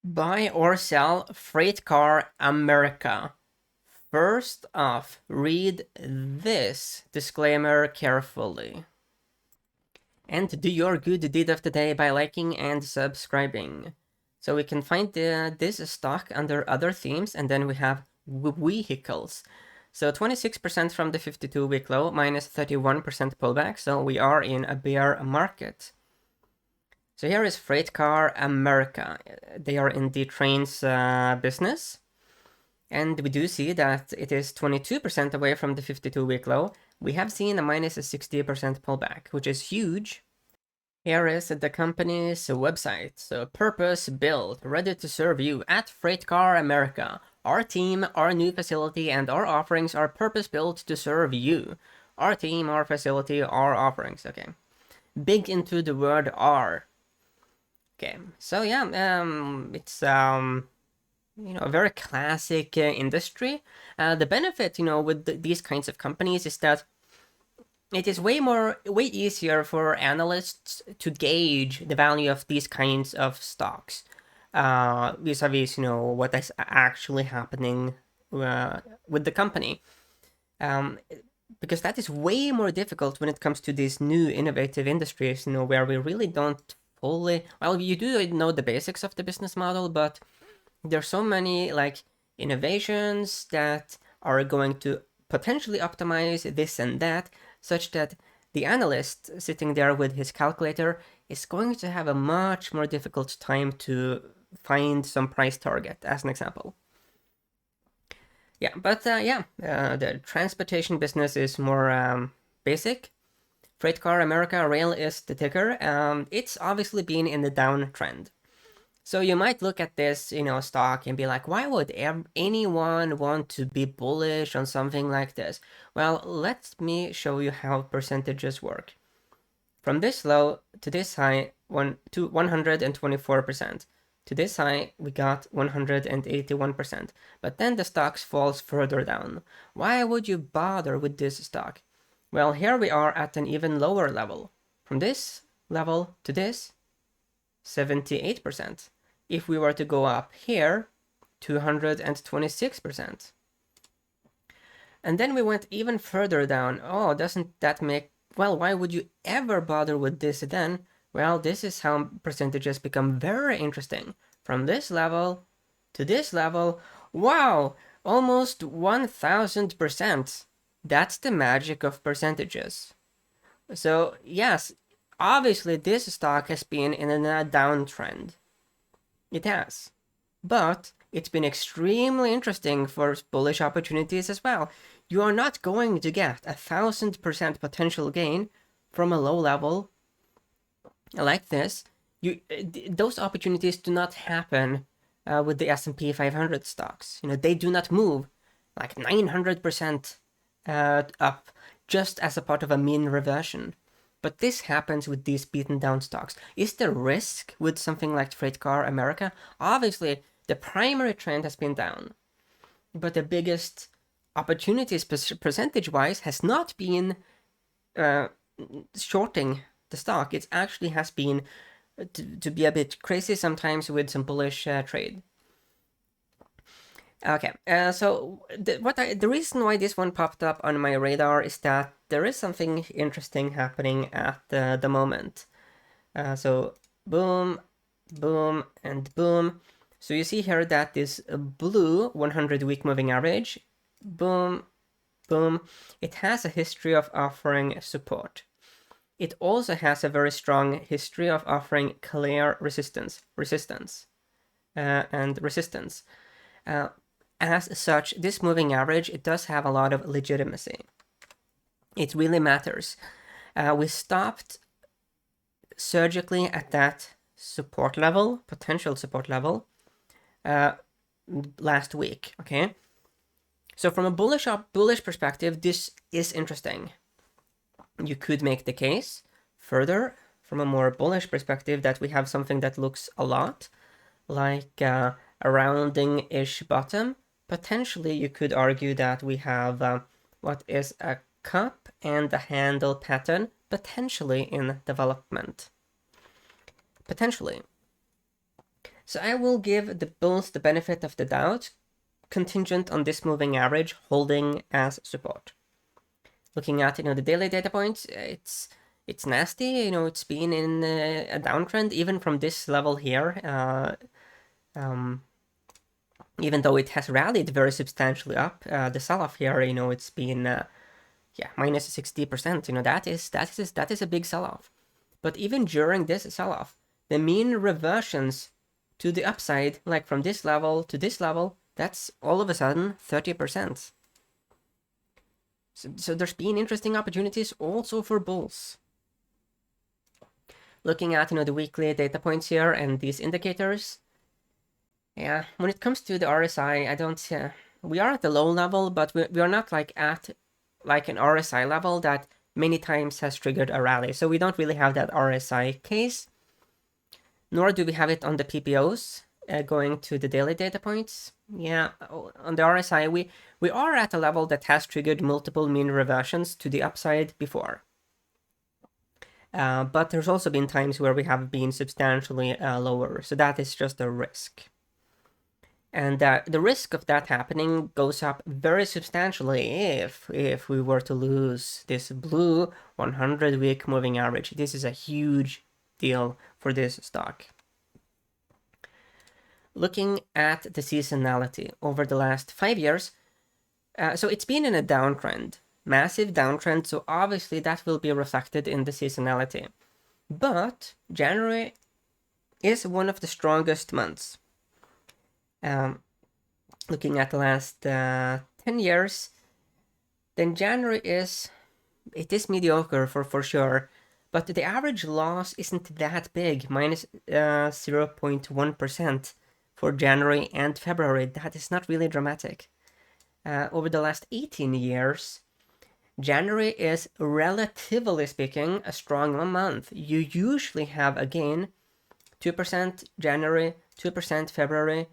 Buy or sell FreightCar America. First off, read this disclaimer carefully. And do your good deed of the day by liking and subscribing. So we can find this stock under other themes, and then we have vehicles. So 26% from the 52-week low, minus 31% pullback, so we are in a bear market. So here is FreightCar America. They are in the trains business. And we do see that it is 22% away from the 52-week low. We have seen a minus 60% pullback, which is huge. Here is the company's website. So purpose built, ready to serve you at FreightCar America. Our team, our new facility, and our offerings are purpose-built to serve you. Our team, our facility, our offerings. Okay. Big into the word "are." Okay, so yeah, it's a very classic industry. The benefit, with these kinds of companies is that it is way easier for analysts to gauge the value of these kinds of stocks, vis-a-vis, what is actually happening with the company. Because that is way more difficult when it comes to these new innovative industries, where we really don't fully, well, you do know the basics of the business model, but there's so many like innovations that are going to potentially optimize this and that, such that the analyst sitting there with his calculator is going to have a much more difficult time to find some price target, as an example. Yeah, but the transportation business is more basic. FreightCar America, rail is the ticker. It's obviously been in the downtrend. So you might look at this, stock and be like, why would anyone want to be bullish on something like this? Well, let me show you how percentages work. From this low to this high, 124%. To this high, we got 181%. But then the stock falls further down. Why would you bother with this stock? Well, here we are at an even lower level. From this level to this, 78%. If we were to go up here, 226%. And then we went even further down. Oh, doesn't that make... Well, why would you ever bother with this then? Well, this is how percentages become very interesting. From this level to this level, wow, almost 1000%. That's the magic of percentages. So, yes, obviously this stock has been in a downtrend. It has. But it's been extremely interesting for bullish opportunities as well. You are not going to get 1000% potential gain from a low level like this. Those opportunities do not happen with the S&P 500 stocks. They do not move like 900% up just as a part of a mean reversion. But this happens with these beaten down stocks. Is there risk with something like FreightCar America? Obviously, the primary trend has been down. But the biggest opportunities percentage-wise has not been shorting the stock. It actually has been to be a bit crazy sometimes with some bullish trade. Okay, so the reason why this one popped up on my radar is that there is something interesting happening at the moment. So boom, boom, and boom. So you see here that this blue 100-week moving average, boom, boom, it has a history of offering support. It also has a very strong history of offering clear resistance. As such, this moving average, it does have a lot of legitimacy. It really matters. We stopped surgically at that support level, potential support level, last week, okay? So from a bullish perspective, this is interesting. You could make the case further from a more bullish perspective that we have something that looks a lot like a rounding-ish bottom. Potentially, you could argue that we have what is a cup and a handle pattern, potentially in development. Potentially. So I will give the bulls the benefit of the doubt, contingent on this moving average holding as support. Looking at the daily data points, it's nasty. It's been in a downtrend even from this level here. Even though it has rallied very substantially up, the sell-off here, it's been minus 60%. That is a big sell-off. But even during this sell-off, the mean reversions to the upside, like from this level to this level, that's all of a sudden 30%. So there's been interesting opportunities also for bulls. Looking at the weekly data points here and these indicators, yeah, when it comes to the RSI, I don't. We are at the low level, but we are not like at like an RSI level that many times has triggered a rally. So we don't really have that RSI case, nor do we have it on the PPOs. Going to the daily data points, yeah, on the RSI, we are at a level that has triggered multiple mean reversions to the upside before. But there's also been times where we have been substantially lower, so that is just a risk. And the risk of that happening goes up very substantially if we were to lose this blue 100-week moving average. This is a huge deal for this stock. Looking at the seasonality over the last 5 years, so it's been in a downtrend, massive downtrend, so obviously that will be reflected in the seasonality. But January is one of the strongest months. Looking at the last 10 years, then January is mediocre for sure, but the average loss isn't that big, minus 0.1%. For January and February. That is not really dramatic. Over the last 18 years, January is, relatively speaking, a strong month. You usually have a gain, 2% January, 2% February,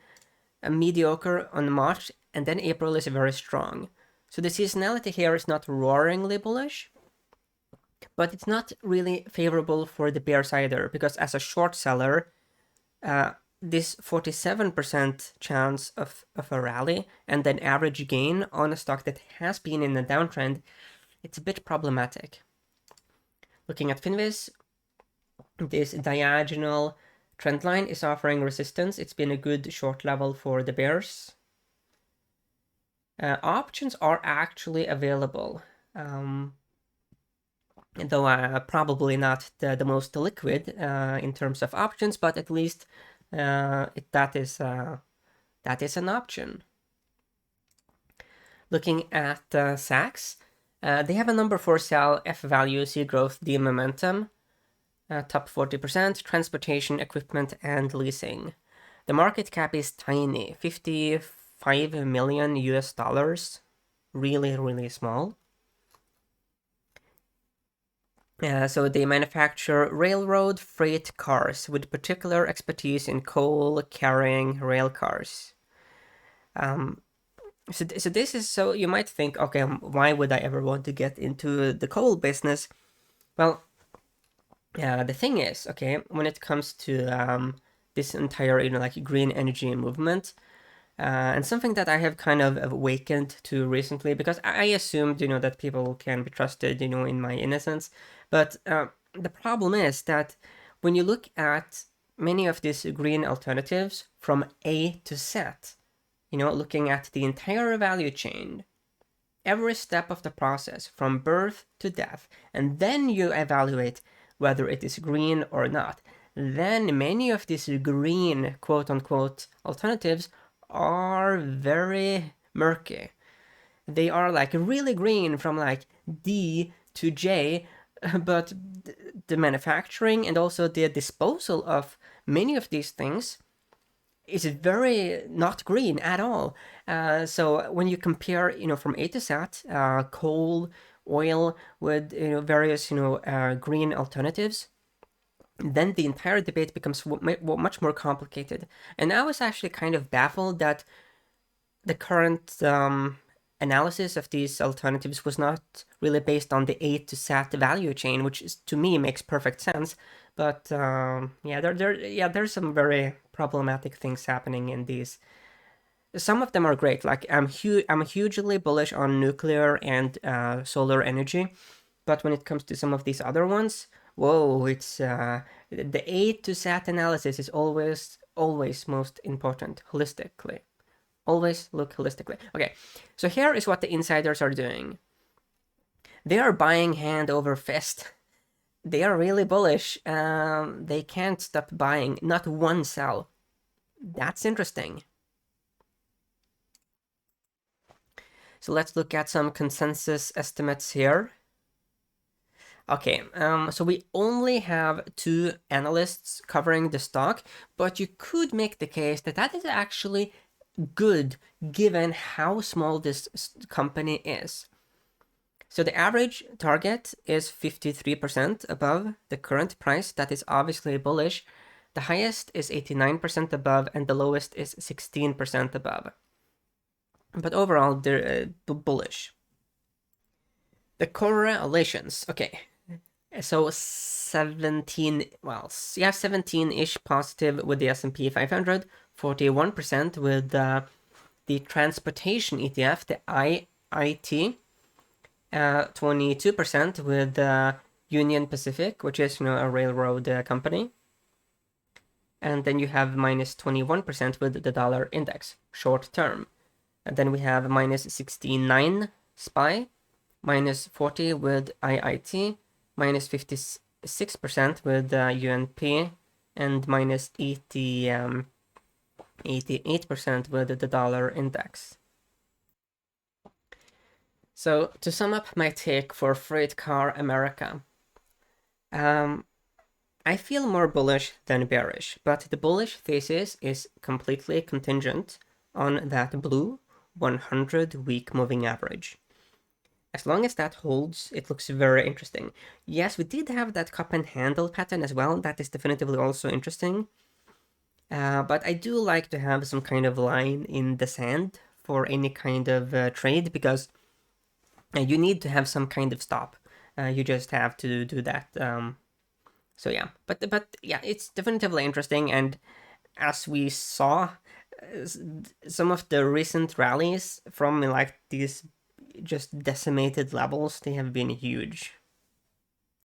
a mediocre on March, and then April is very strong. So the seasonality here is not roaringly bullish, but it's not really favorable for the bears either, because as a short seller, this 47% chance of a rally and then average gain on a stock that has been in a downtrend, it's a bit problematic. Looking at Finviz, this diagonal trend line is offering resistance. It's been a good short level for the bears. Options are actually available, though probably not the most liquid in terms of options, but at least that is an option. Looking at SACS, they have a number 4 sell, F value, C growth, D momentum, top 40%, transportation, equipment, and leasing. The market cap is tiny, $55 million US, really, really small. So they manufacture railroad freight cars with particular expertise in coal-carrying rail cars. So this is, so you might think, okay, why would I ever want to get into the coal business? Well, the thing is, okay, when it comes to this entire, like green energy movement, and something that I have kind of awakened to recently, because I assumed, that people can be trusted, in my innocence. But the problem is that when you look at many of these green alternatives from A to Z, looking at the entire value chain, every step of the process from birth to death, and then you evaluate whether it is green or not, then many of these green quote-unquote alternatives are very murky. They are like really green from like D to J, but the manufacturing and also the disposal of many of these things is very not green at all. So when you compare, from A to Z, coal, oil with various green alternatives, then the entire debate becomes much more complicated. And I was actually kind of baffled that the current analysis of these alternatives was not really based on the A to Z value chain, which is, to me, makes perfect sense. But there's some very problematic things happening in these. Some of them are great. Like I'm hugely bullish on nuclear and solar energy, but when it comes to some of these other ones, whoa, it's the A to SAT analysis is always most important holistically. Always look holistically. Okay, so here is what the insiders are doing. They are buying hand over fist. They are really bullish. They can't stop buying. Not one sell. That's interesting. So let's look at some consensus estimates here. Okay, so we only have 2 analysts covering the stock, but you could make the case that that is actually good given how small this company is. So the average target is 53% above the current price. That is obviously bullish. The highest is 89% above, and the lowest is 16% above. But overall, they're bullish. The correlations. Okay, so 17, well, yeah, 17-ish positive with the S&P 500, 41% with the transportation ETF, the IIT, 22% with Union Pacific, which is, a railroad company. And then you have minus 21% with the dollar index, short term. And then we have minus 69 SPY, minus 40 with IIT, minus 56% with UNP, and minus 88% with the dollar index. So to sum up my take for FreightCar America, I feel more bullish than bearish, but the bullish thesis is completely contingent on that blue 100-week moving average. As long as that holds, it looks very interesting. Yes, we did have that cup and handle pattern as well. That is definitively also interesting. But I do like to have some kind of line in the sand for any kind of trade, because you need to have some kind of stop. You just have to do that. So yeah, but yeah, it's definitively interesting. And as we saw, some of the recent rallies from like these just decimated levels, they have been huge.